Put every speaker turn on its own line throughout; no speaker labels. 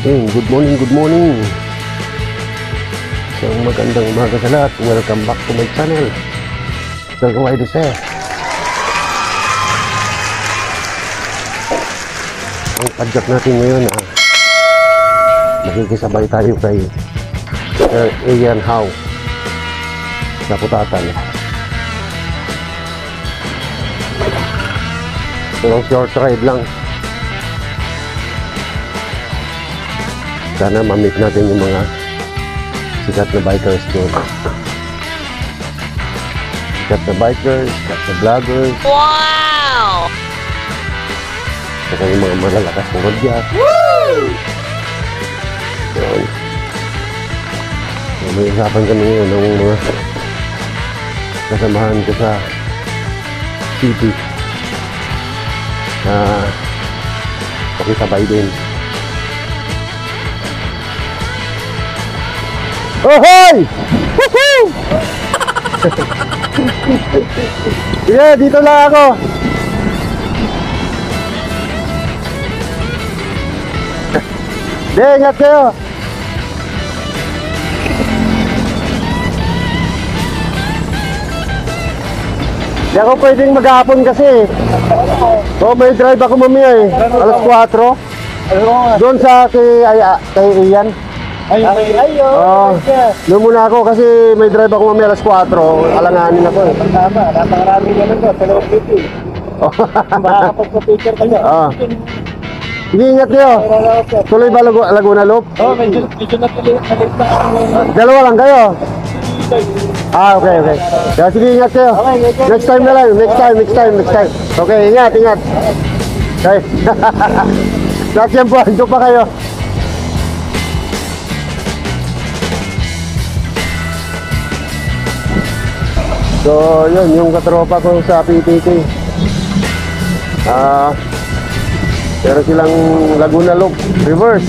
Good morning, good morning. Isang magandang umaga sa lahat. Welcome back to my channel. Sir Wide Sir. Ang padyak natin ngayon makikisabay tayo kay Sir Ian Howe sa Putatan. So short ride lang. Sana ma-meet natin yung mga sikat na bikers doon. Sikat na bikers, sikat na vloggers.
Wow!
Saka yung mga malalakas na rodya. Woo! Yun. So, may usapan kami ngayon ng mga kasamahan ko sa city na pakisabay din. Oh, hey! Woohoo! Yeah, dito lang ako. Ingat kayo. Di ako pwedeng maghapon kasi. May drive ako mamaya alas 4. Doon sa kay Ian. Doon muna ako kasi may drive ako mamaya alas 4. Alanganin ako eh.
Tama, napakarami naman ko sa Lord City. Makakapag-picture kayo.
Sige, ingat kayo. Tuloy ba Laguna Loop?
Medyo natuloy na.
Dalawa lang kayo? Okay. Kaya sige, ingat kayo. Next time na lang. Next time. Okay, ingat. Okay. Lakyan po, ito pa kayo. So, yun, yung katropa ko sa PTT. Pero silang Laguna Loop, reverse.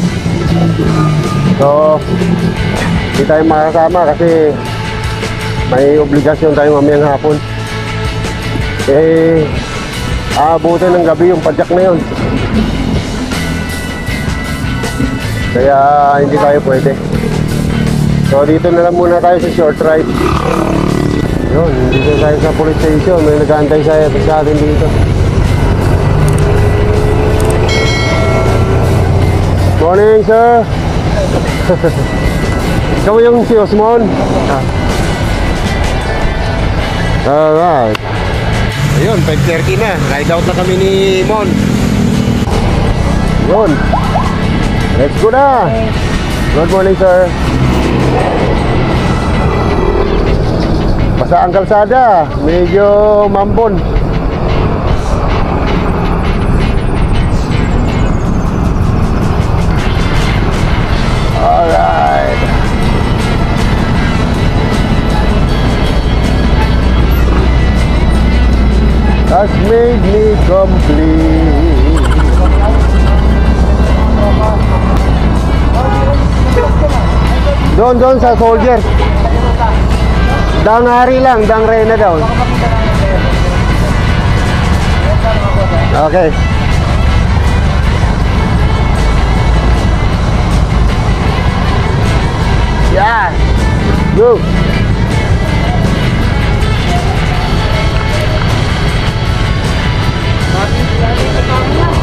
So, hindi tayo makasama kasi may obligasyon tayo mamayang hapon. Aabutin ng gabi yung padyak na yun. Kaya hindi tayo pwede. So, dito na lang muna tayo sa short ride. Yun, dito tayo sa police station. May nag-aantay sa atin dito. Morning, sir. Ikaw yung si Osmon? Alright. Ayun, 5:30 na. Ride out na kami ni Mon. Yun. Let's go na. Good morning, sir. Basa ang kalsada. Medyo mambon. Alright. Has made me complete. Doon sa Soldier. Dang hari lang, Dang Reyna daw. Okay. Yeah. Go.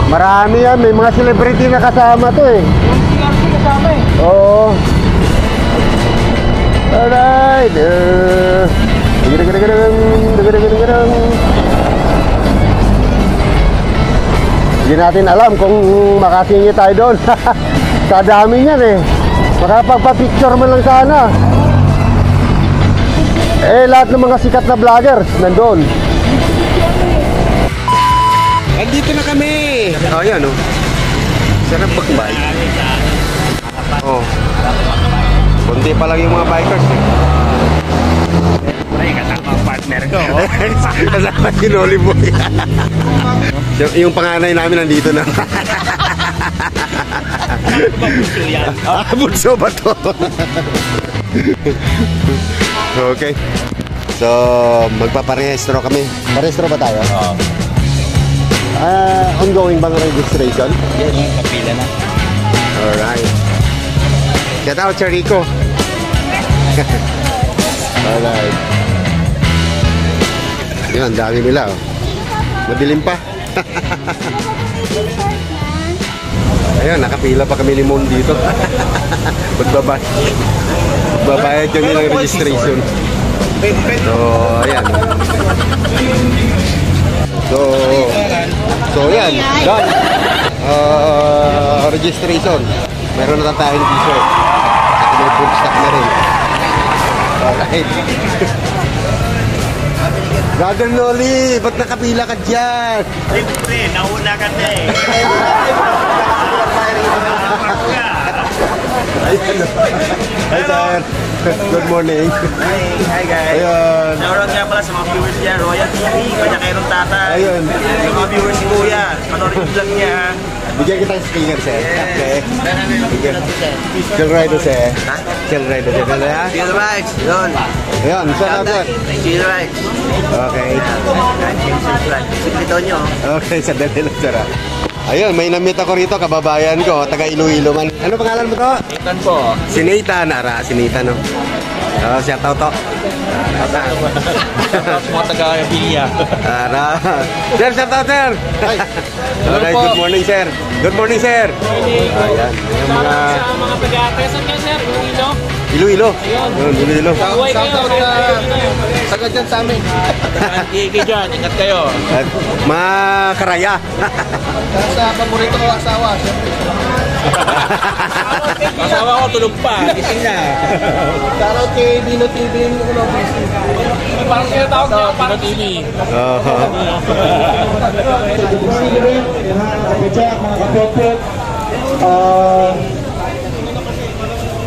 Marami yan, may mga celebrity na kasama to eh. Oo. Alright. Hindi natin alam kung makasingit tayo doon. Sa dami niyan eh. Makapagpa-picture man lang sana. Lahat ng mga sikat na vloggers nandun. Andito na kami. Ayan oh. Sarap magbike. Kundi pa lang yung mga bikers eh.
Ay, kasama ang partner ko.
Kasama si Noli Boy. Yung panganay namin nandito na.
Bunso yan.
Bunso ba to? Okay. So, magpaparehistro kami. Parehistro ba tayo?
Oo.
Ongoing bang registration?
Yan, kapila na.
Alright. Shout out, Charico. Alright. Yun, ang dami nila. Oh. Madilim pa. Ayun, nakapila pa kami ni Mon dito. Magbabayad yung ilang registration. So, ayan. So yan. Done. Registration. Meron na tayong t-shirt. At may full stock na rin. Alright. Brother Noli, ba't nakapila ka dyan?
Siyempre, nauna ka na eh.
Hi sir. Good morning.
Hi guys.
Ayun.
Shoutout nga pala sa mga viewers niya, Royal TV, kanya kayrong tatay.
Ayun.
Yung mga viewers si Kuya, panoorin yung vlog niya.
Bigyan kita ng sticker sir. Okay. Chill ride sir. Chill ride sir.
See you right. Yun.
Ayun, saan sir?
See you right.
Okay.
Siklito nyo.
Okay, sandali lang sir. Ayun, may namit ako rito, kababayan ko, taga Iloilo man. Ano pangalan mo to?
Nathan po.
Si Nathan, ara, si Nathan, no? Shout out to.
Mga taga-Bilia.
Ara. Sir, shout out, sir. Okay, good morning, sir. Good morning, sir. Ayan, yung mga...
Mga taga-Quezon ka, sir, Iloilo.
Iloilo. Ayun, Iloilo.
Buhay kayo.
Sagad dyan sa amin. Kiki dyan, ingat kayo.
At makaraya.
Sa paborito ko asawa, siyempre. Asawa ko tulog pa, gising na. Shoutout kay Dino TV.
Parang tinatawag niya, parang
Dino TV.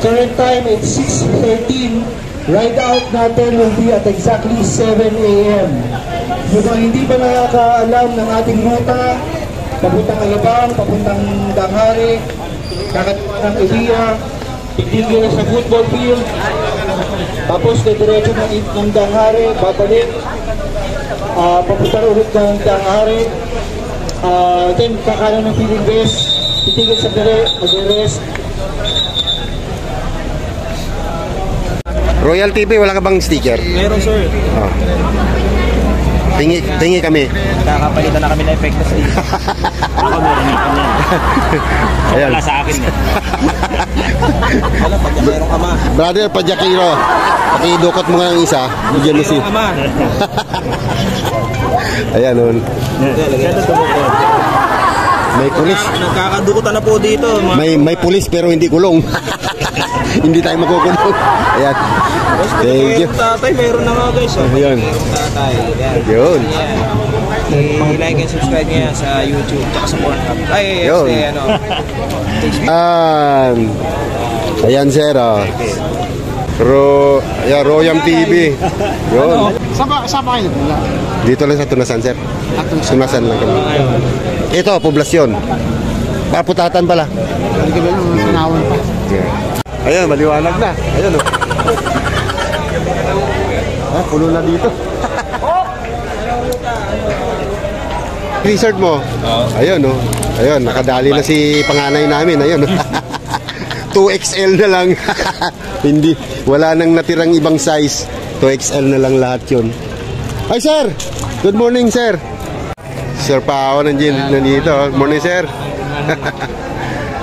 Current time is 6:13. Ride out natin will be at exactly 7 a.m. Yung mga hindi pa nakakaalam ng ating ruta, papuntang Alabang, papuntang Danghari, kakatuwa ng Ibiya, titigil sa football field, tapos diretso ng Danghari, babalik, papunta ulit ng Danghari, then kakaroon ng feeling rest, titigil sa mag-rest.
Royal TV, wala ka bang sticker?
Meron sir.
Oh. Tingi kami.
Nakapalitan na kami na epekto sa iyo. Ako meron ito niyan.
Ayan.
Wala sa akin eh. Wala, pag meron ka ma.
Brother Pajakiro, pakidukot mo nga ng isa. Bigyan mo si...
Meron ka ma.
Ayan, nun. May pulis.
Nagkakadukutan na po dito.
May pulis pero hindi kulong. Hindi tayo makukulong. Ayan. Thank you.
Tatay, meron na nga guys.
Ayun.
Tatay.
Yun.
I-like and subscribe niya sa YouTube at sa Pornhub. Ay,
Yun.
ano.
Ayan, sir. Royam TV. Yun.
Saan ba kayo?
Dito lang sa Tunasan, sir. Tunasan lang kami. Ito, poblasyon. Paputatan pala. Ayun, maliwanag na. Ayun, oh. Pulo na dito. Resort mo. Ayun, oh. Ayun, nakadali na si panganay namin. Ayun, oh. 2XL na lang. Hindi, wala nang natirang ibang size. 2XL na lang lahat yun. Ay, sir! Good morning, sir. Sir Pao nandito. Good morning, sir.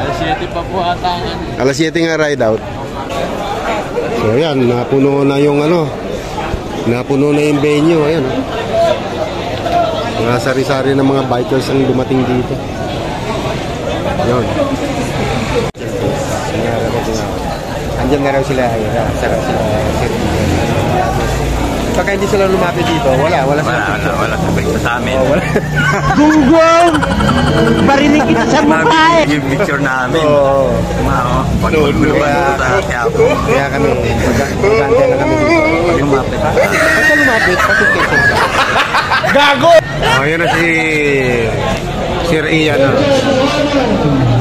Alas 7 pa po ata.
Alas 7 nga ride out. So, ayan, napuno na yung ano. Napuno na yung venue. Ayan. Mga sari-sari ng mga bikers ang dumating dito. Ayun. Andiyan na raw sila. Sarap sila. Pagka hindi sila lumapit dito, wala sa
picture sa amin.
wala.
Gunggong! Barinig kita sa mukha eh!
Yung picture namin.
Oo. Kaya kami, mag-antay na kami dito.
Pag lumapit.
Pagka lumapit, pakikisip ka.
Gago!
Oh, yun na si Sir Ian.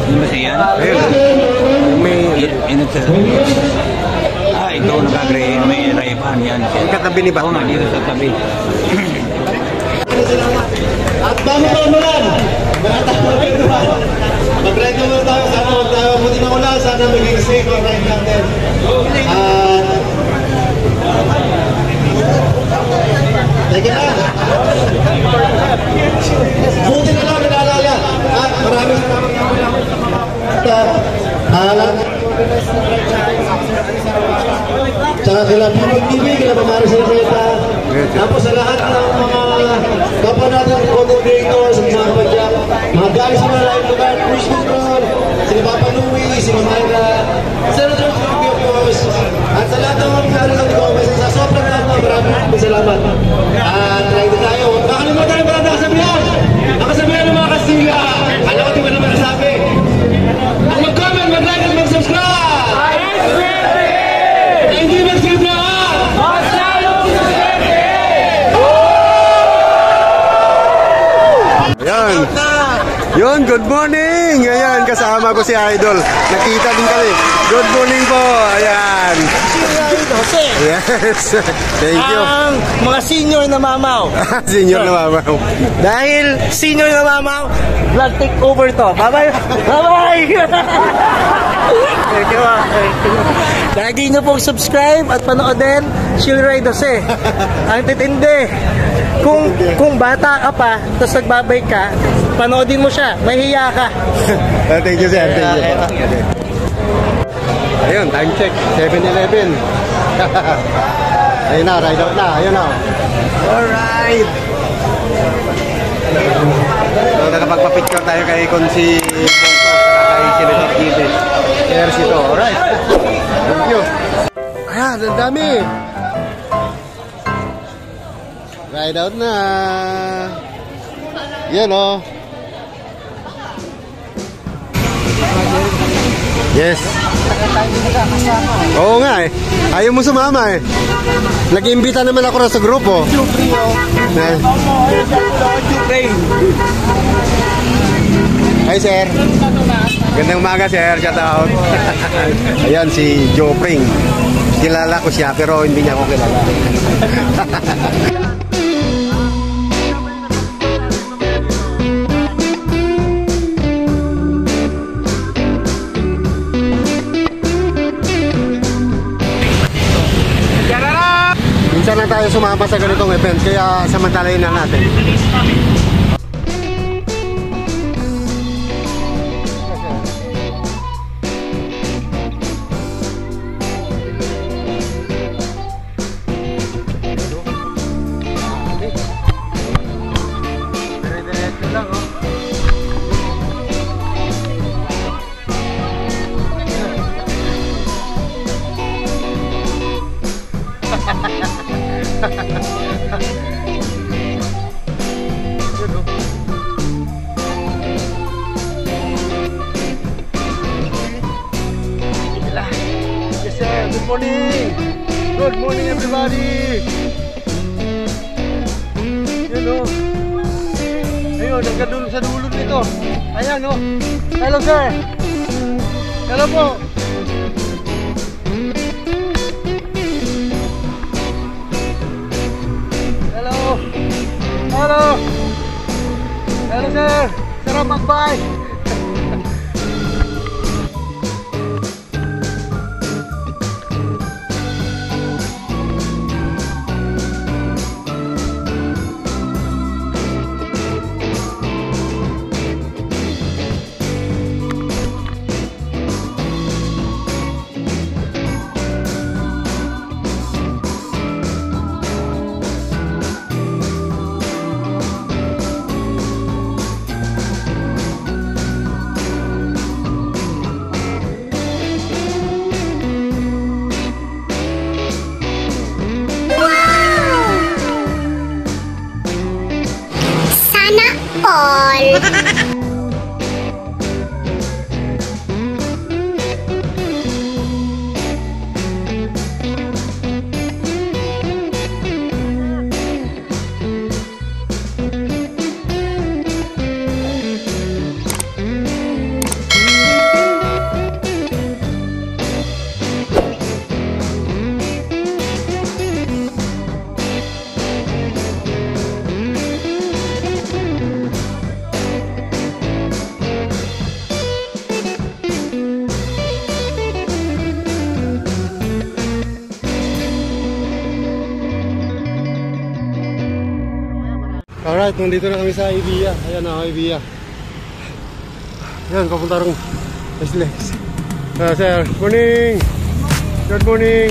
Yung ba siya yan?
Ayun. May
Ito nagagre, may raypan yan.
katabi ni Batman.
Dito sa tabi.
At bago pa umulan, mag-ready muna tayo sa ako, tayo sana maging safe ang ride natin. Teka na. Buti na lang nalala. Maraming salamat. Tsaka kila Pibig TV, kila Pamari sa Rita. Tapos sa lahat ng mga kapwa natin, content creators, mga padyak, mga guys sa mga live lugar, Chris Control, si Papa Louie, si Mamayra, Senator Jimmy, of course. At sa lahat ng mga pinari ng comments, sa sobrang lahat ng maraming salamat. At ride tayo. Nakalimutan na ba ang nakasabihan? Nakasabihan ng mga Kastila. Alam ko di ba naman nasabi? Ang mag-comment, mag-like at mag-subscribe! Hindi mag-subscribe na!
Ayan. Yun, good morning! Ayan, kasama ko si Idol. Nakita din kami. Good morning po. Ayan. Yes. Thank you.
Ang mga senior na mamaw.
Senior na mamaw.
Dahil senior na mamaw, vlog take over to. Bye-bye! Bye-bye! Lagi nyo pong subscribe at panoodin Chill Ride Jose. Ang titindi. Kung bata ka pa, tapos nagbabay ka, panoodin mo siya, mahiya ka.
Thank you, sir. Thank you. Ayun, time check. 7-11. Ayun na, ride out na. Ayun na. Alright. So, nakapagpa-picture tayo kay Konsi Bonso kay Senator Gide. Cheers ito. Alright. Thank you. Ayan, ang dami. Ride out na. Yan o. Yes. Oo nga eh. Ayaw mo sumama eh. Nag-iimbita naman ako sa grupo. Hi sir. Gandang umaga sir. Shout out. Ayan si Joe Pring. Kilala ko siya pero hindi niya ako kilala. Minsan lang tayo sumama sa ganitong event, kaya samantalayin na natin. Dire-diretso lang, oh. Yes sir, good morning. Good morning everybody. Yun o. Ayun, hanggang dulo sa dulo nito. Ayan o. Hello sir. Hello po. Hello. Hello. Hello sir. Sarap mag-bike. Alright, nandito na kami sa Evia. Ayan na, Evia. Ayan, papunta rin SLEX. Sir, morning! Good morning!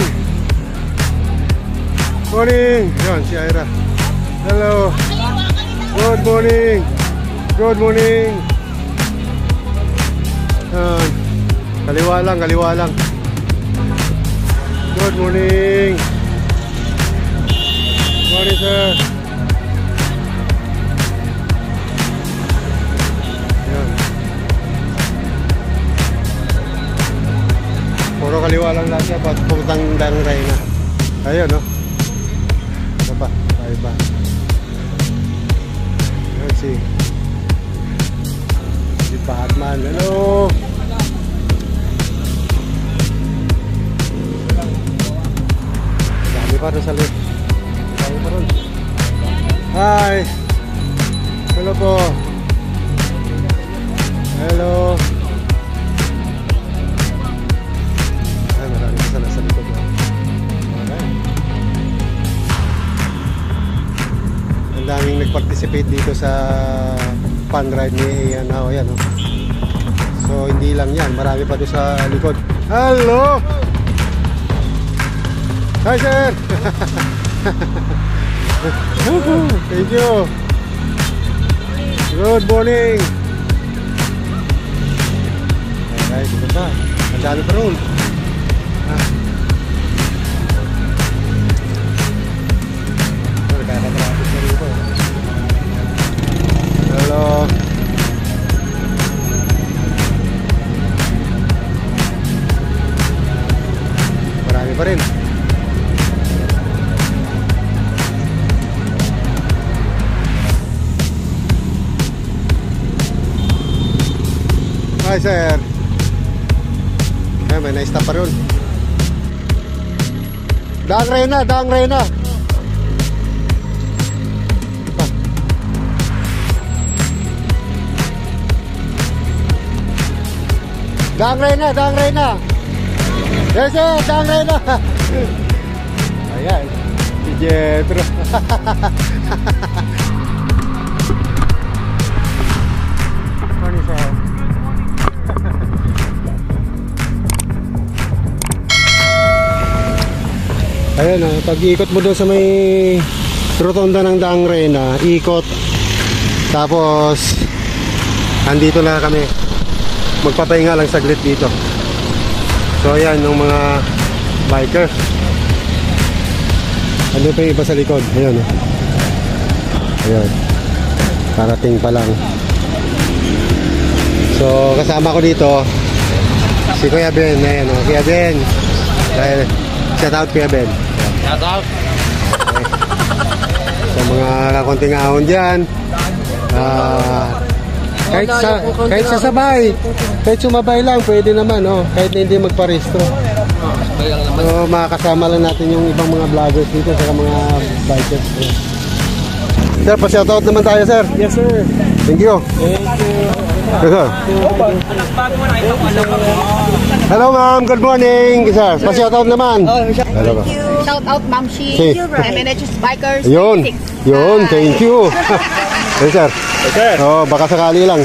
Morning! Ayan, si Ira. Hello! Good morning! Good morning! Ayan. Kaliwa lang, kaliwa lang. Good morning! Morning, sir! Puro kaliwa lang lahat yan, puntang Dangray na. Ayun, no? Ano pa? Tayo pa. Ayun, si Batman. Hello! Dami pa rin sa loob. Dami pa rin. Hi! Hello po! Hello! Nasa likod na. Okay. Ang daming nag-participate dito sa fun ride ni Ian. Oh, yan, oh. So hindi lang yan, marami pa doon sa likod. Hello! Hi, sir! Thank you! Good morning! Alright, dito na. Ang dami pa rin. Hello. Marami pa rin. Hi, sir. Ay, may na-stop pa rin. Dangray na, Dangray na. Dangray na, Dangray na. Yes, sir, Dangray na. Ayan, si Jetro. Morning, sir. Ayan, pag-ikot mo doon sa may rotonda ng Dangray na, ikot. Tapos, andito na kami. Magpapahinga lang saglit dito. So ayan yung mga bikers. Ano pa yung iba sa likod? Ayan, oh. Ayan. Parating pa lang. So kasama ko dito si Kuya Ben. Ayan, oh. Kuya Ben. Shout out Kuya Ben.
Shout out!
Okay. So mga kakunting ahon dyan. Kahit sasabay, kahit sumabay lang, pwede naman, oh. Kahit na hindi magparehistro. So, makakasama lang natin yung ibang mga vloggers dito sa mga bikers. Sir, pa-shoutout naman tayo, sir.
Yes, sir.
Thank you.
Thank you.
Yes, sir. Hello, ma'am. Good morning. Sir, pa-shoutout naman. Hello, ma'am.
Shout out Ma'am Shi.
Si.
I manage bikers.
Yun.
26.
Yun, thank you. Yes, sir.
Yes, sir.
Oh, baka sakali lang.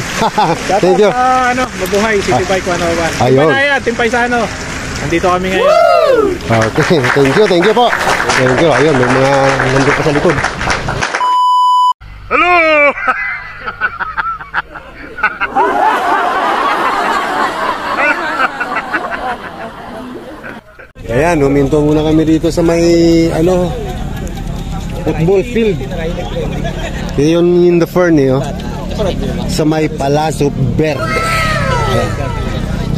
Thank you.
Mabuhay, City Bike 101.
Ayun.
Timpay sa ano. Nandito kami ngayon.
Okay, thank you po. Thank you. Ayun, may mga nandito pa sa likod. Hello! Ayan, huminto muna kami dito sa may football field. Yun in the fern, oh. Sa may Palazzo Verde. Ayan.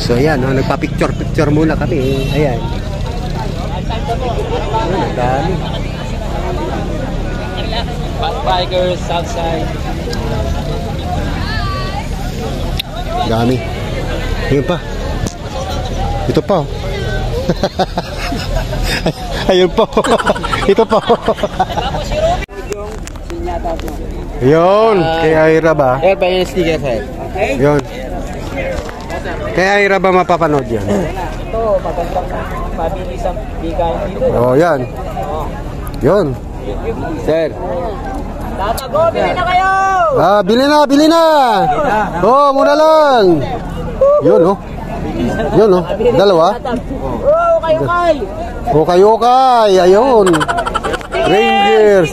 So ayan, oh, nagpa-picture muna kami. Ayan. Ayan, ang dami.
Bikers outside.
Dami. Ayun pa. Ito pa. Ayun po. Ito po. Yun. Kaya Ira ba?
Air by sticker, sir.
Yun. Kaya Ira ba mapapanood yan?
Ito, magandang mabilis ang bigayan dito.
Oh, yan. Yun.
Sir,
Tatago, bili na kayo!
Ah, bili na. Oh, muna lang. Yun, oh. Yun, oh. Dalawa.
Oh, kayo-kay!
Okay. Ayun. Rangers.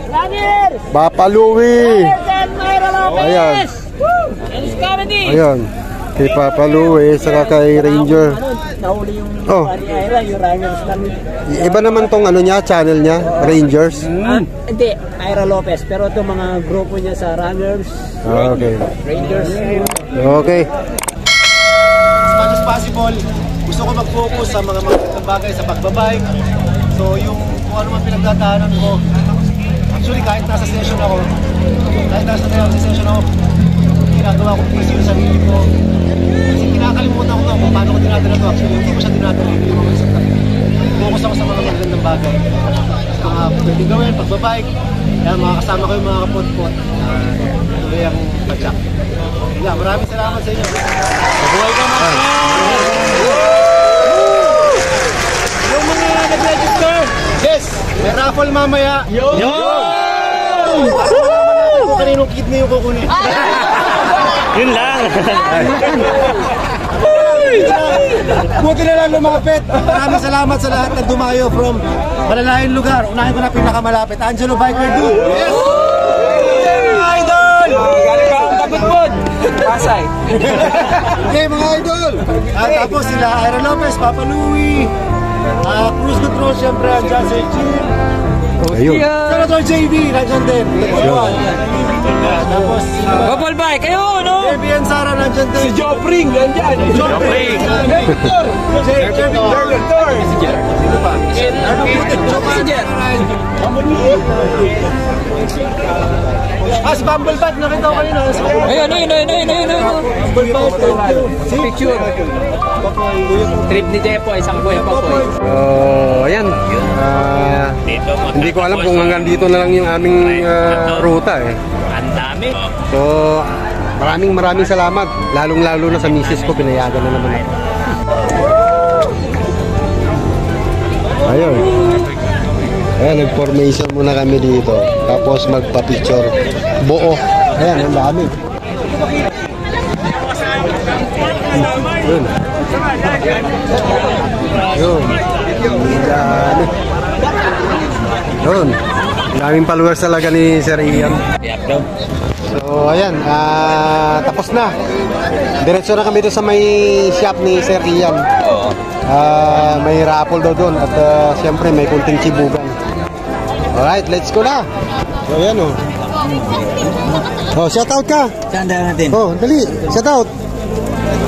Rangers!
Papa Louie.
Then Myra Lopez!
Ayan.
And Scamedy!
Ayun. Kay Papa Louie, saka kay Ranger.
Nahuli yung
Oh.
Myra, yung Rangers kami.
Iba naman tong ano niya, channel niya, Rangers.
Hindi, Myra Lopez. Pero itong mga grupo niya sa Rangers,
Ah, okay.
Rangers.
Okay.
As much as possible, gusto ko mag-focus sa mga bagay sa pagbabike. So yung kung ano man pinagdadaanan ko, actually kahit nasa session ako, ginagawa ko busy yung sarili ko. Kasi kinakalimutan ko kung paano ko dinadala to. Actually, hindi ko siya dinadala, hindi ko mag-isip. Focus ako sa mga magandang bagay. Sa mga pwede gawin, pagbabike. Kaya mga kasama ko yung mga kapot-pot. Tuloy ang padyak. Yeah, maraming salamat sa inyo.
Mabuhay ka, Max!
Yung mga nag-register, yes, may raffle mamaya.
Yo!
Kung kaninong kidney yung kukunin.
Yun lang!
Buti na lang lumapit. Maraming salamat sa lahat na dumayo from malalayong lugar. Unahin ko na pinakamalapit. Angelo Biker Dude. Yes! Idol!
Galing ka ang Tagudpod! Pasay!
Okay, mga idol! Tapos sila Ira Lopez, Papa Louie, Cruise Control, syempre, andyan si Jim.
Ayun.
Senator JB, nandiyan din. Tapos
Bubble bike! Ayun, no?
Baby and Sarah, nandiyan din.
Si Jopring! Nandyan! Jopring!
Victor! Victor! Sino pa? Si Bumblebat, nakita ko kanina.
Ayun! Picture! Trip ni Jepo, isang buhay pa po.
Ayan. Hindi ko alam kung hanggang dito na lang yung aming ruta eh.
Ang dami!
So, maraming salamat. Lalong-lalo na sa misis ko, pinayagan na naman ako. Ayun. Ayan, nag-formation muna kami dito. Tapos magpa-picture. Buo. Ayan, ang dami. Yun. Yun. Ang dami. Yun. Daming followers talaga ni Sir Ian. So, ayan. Tapos na. Diretso na kami doon sa may shop ni Sir Ian. May raffle daw doon. At siyempre may kunting chibugan. Alright, let's go na. So, ayan o. Oh, shoutout ka.
Saan natin?
Oh, dali. Shoutout.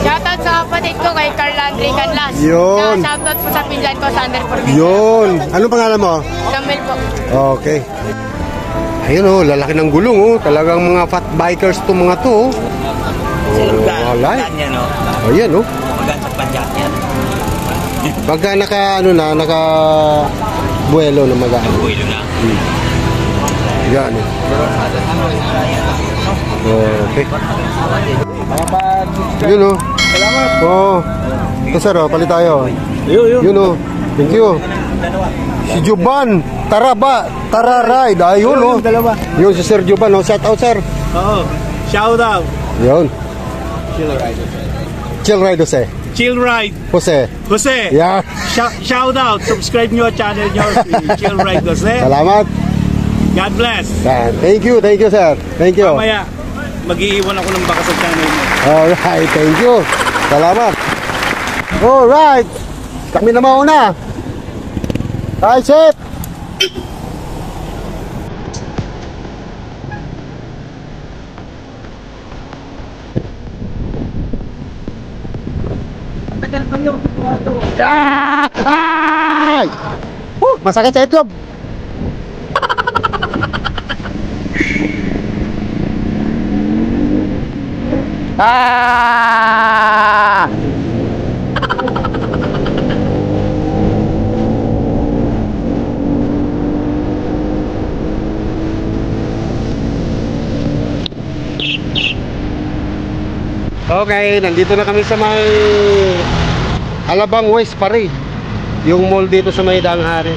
Shoutout sa kapatid ko kay Carl Andre Canlas.
Yun.
Shoutout po sa pinsan ko, Sander Forbes.
Yun. Anong pangalan mo?
Samuel po.
Okay. Ayun oh, lalaki ng gulong oh. Talagang mga fat bikers to mga to oh. Alright. Oh, yan oh.
Maganda padyak yan.
Pagka naka buwelo na magaan.
Buwelo na.
Yan oh. Okay. Yun oh.
Salamat.
Oh. Ito sir oh, palit tayo. Yun oh. Thank you. Si Juban, tara ride. Ayun oh. Yun si Sir Juban oh. Shout out sir.
Oo. Shout out!
Yun. Chill ride Jose.
Chill Ride!
Jose.
Jose!
Yeah.
Shout out! Subscribe nyo ang channel nyo, si Chill Ride Jose.
Salamat.
God bless!
Yan. Thank you sir. Thank you.
Mamaya, mag-iiwan ako ng baka sa channel mo.
Alright, thank you. Salamat. Alright. Kami na mauna. Hi, chef. Ay! Masakit sa itlog. Ah! Okay, nandito na kami sa may Alabang West Parade. Yung mall dito sa may Danghari.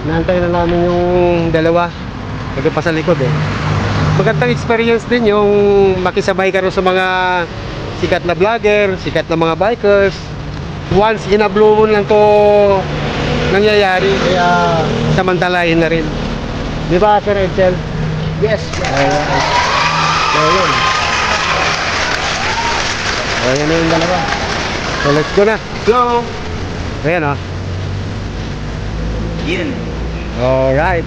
Naantay na namin yung dalawa. Lagyan pa sa likod eh. Magandang experience din yung makisabay ka rin sa mga sikat na vlogger, sikat na mga bikers. Once in a blue moon lang to nangyayari, kaya samantalahin na rin. Di ba, Sir Edsel?
Yes.
Ayun. Ayan na yung dalawa. So let's go na. Go! Ayan o.
Yun.
Alright.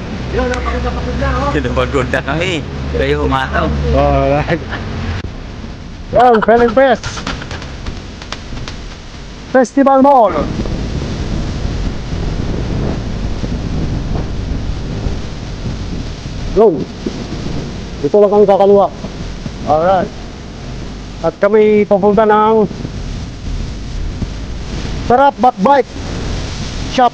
Pinapagod na kami. Kayo umataw.
Alright. Well, feeling best. Festival Mall. Go. Dito lang kami kakaliwa. Alright. At kami papunta ng Sarap Bike Shop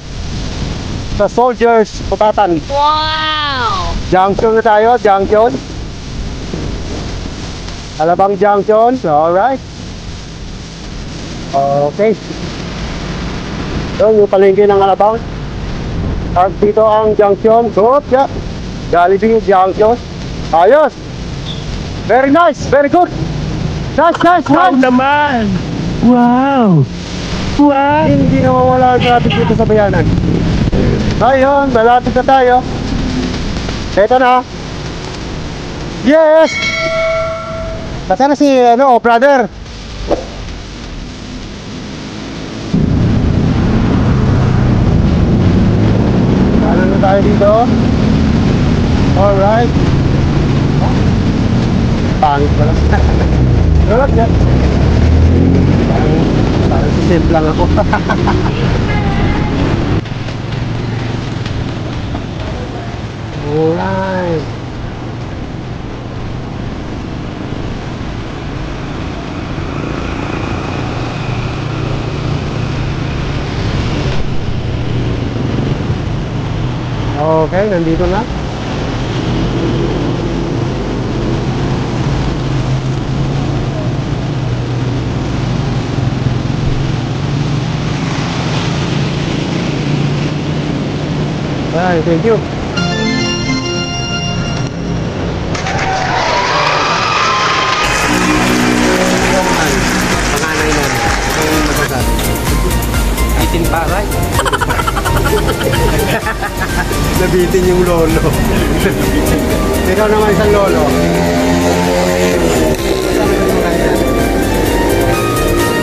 sa Soldiers Putatan.
Wow!
Junction na tayo, junction. Alabang Junction, alright. Okay. So, yung palengke ng Alabang. At dito ang junction. Good, yeah. Jollibee Junction. Ayos. Very nice, very good. Nice, nice,
Wow
nice.
naman! Wow! Wow!
Hindi na mawala ang traffic dito sa bayanan. Ayun, malapit na tayo. Ito na. Yes! Nasaan na si, brother? Ano na tayo dito? Alright. Pangit pala. Alright, yeah. Parang simple lang ako. Alright. Okay, nandito na. Ay, thank you. Panganay na. Ang masasabi.
Itin paray.
Nabitin yung lolo. Ikaw naman isang lolo.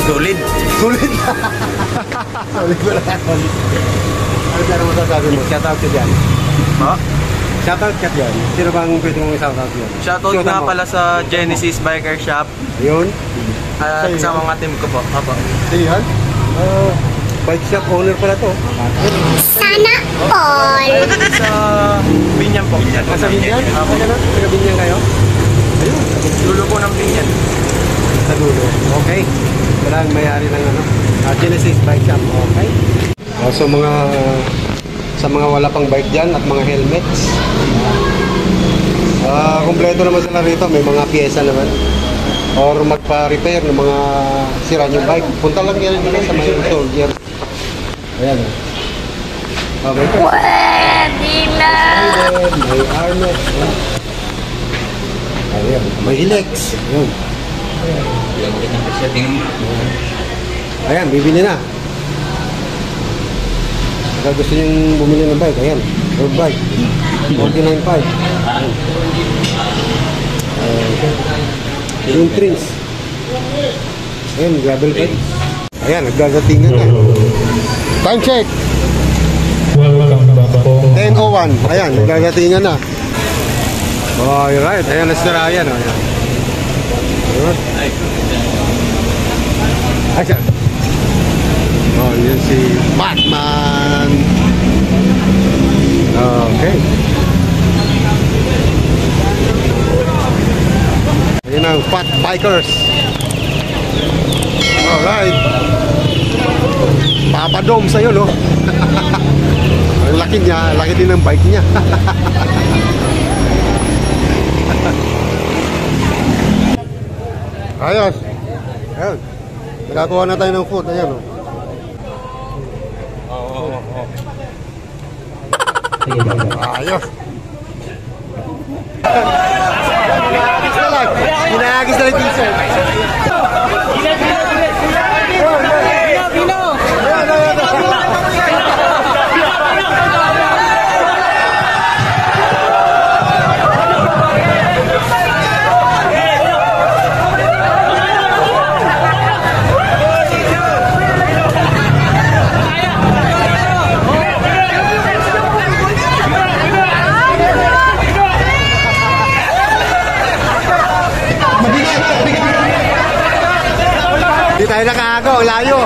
Solid.
Sulit. Sulit pala. Sulit. Ano dyan ang masasabi mo? Shoutout ka dyan.
Ha?
Shoutout ka dyan. Sino bang pwede mong shoutout dyan?
Shoutout
Shoutout
nga
mo.
pala sa Genesis Biker Shop.
Yun.
At sa mga team ko po. Apo.
Yan. Bike shop owner pala to.
Sana all!
Sa Binyan po.
Nasa Binyan?
Apo.
Taga Binyan kayo? Ayun.
Dulo po ng Binyan.
Sa dulo. Okay. Wala ang mayari ng Genesis Bike Shop. Okay. So sa mga wala pang bike dyan at mga helmets. Kompleto naman sila rito. May mga pyesa naman. Or magpa-repair ng mga sira yung bike. Punta lang yan dito sa may soldier. Ayan. Okay.
Pwede na!
May armet. Ayan. May Ilex. Ayan. Ayan, bibili na. Kaya gusto niyong bumili ng bike, ayan. Road bike. 49.5. Yung trims. Ayan, gravel bike. Ayan, nagdadatingan na. Time check. 10:01. Ayan, nagdadatingan na. Oh, you're right. Ayan, nasa Ryan. Ayan. Ayan. Oh, yun si Batman. Okay. Ayan ang Fat Bikers. Alright. Papadom sa'yo, no? Ang laki niya, laki din ng bike niya. Ayos. Ayun. Nakakuha na tayo ng food. Ayan, oh. Ayos. Hinahagis na lang t-shirt. Hindi tayo nakaagaw, layo.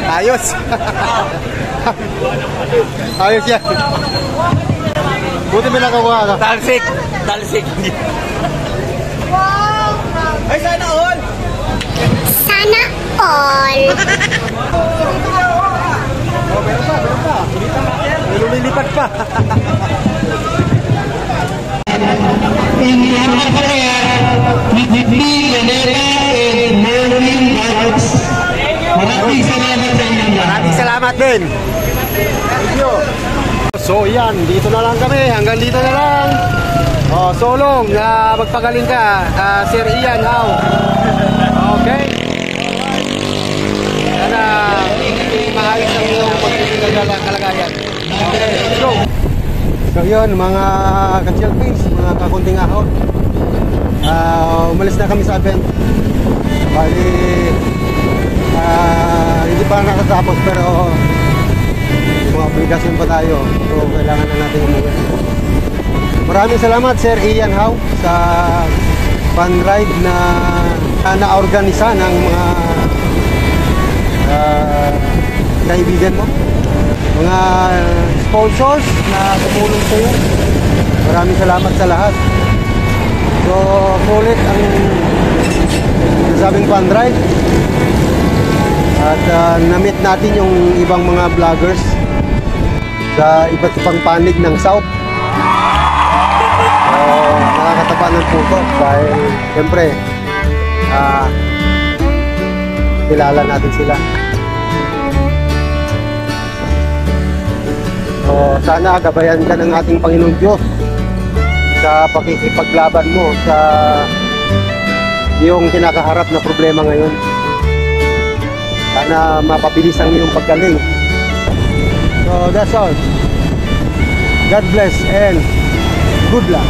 Ayos. Ayos yan. Buti may nakakuha ka.
Talsik. Talsik. Ay, sana all.
Sana all.
May lumilipad pa. Maraming salamat din. Thank you. So yan, dito na lang kami. Hanggang dito na lang. Oh, Solong, magpagaling ka. Sir Ian, how? Okay. Sana maayos ang iyong kalagayan. Okay, let's go. So yun, mga ka-chelpies, mga kakunting ahon. Umalis na kami sa event. Bali, hindi pa nakatapos pero may mga obligasyon pa tayo. So kailangan na natin umuwi. Maraming salamat Sir Ian Howe sa fun ride na na-organisa ng mga kaibigan mo, mga sponsors na tumulong sa iyo. Maraming salamat sa lahat. So sulit ang sabing fun ride at na-meet natin yung ibang mga vloggers sa iba't ibang panig ng South. Nakakataba ng puso dahil siyempre kilala natin sila. So sana gabayan ka ng ating Panginoong Diyos sa pakikipaglaban mo sa iyong kinakaharap na problema ngayon. Sana mapabilis ang iyong paggaling. So that's all. God bless and good luck.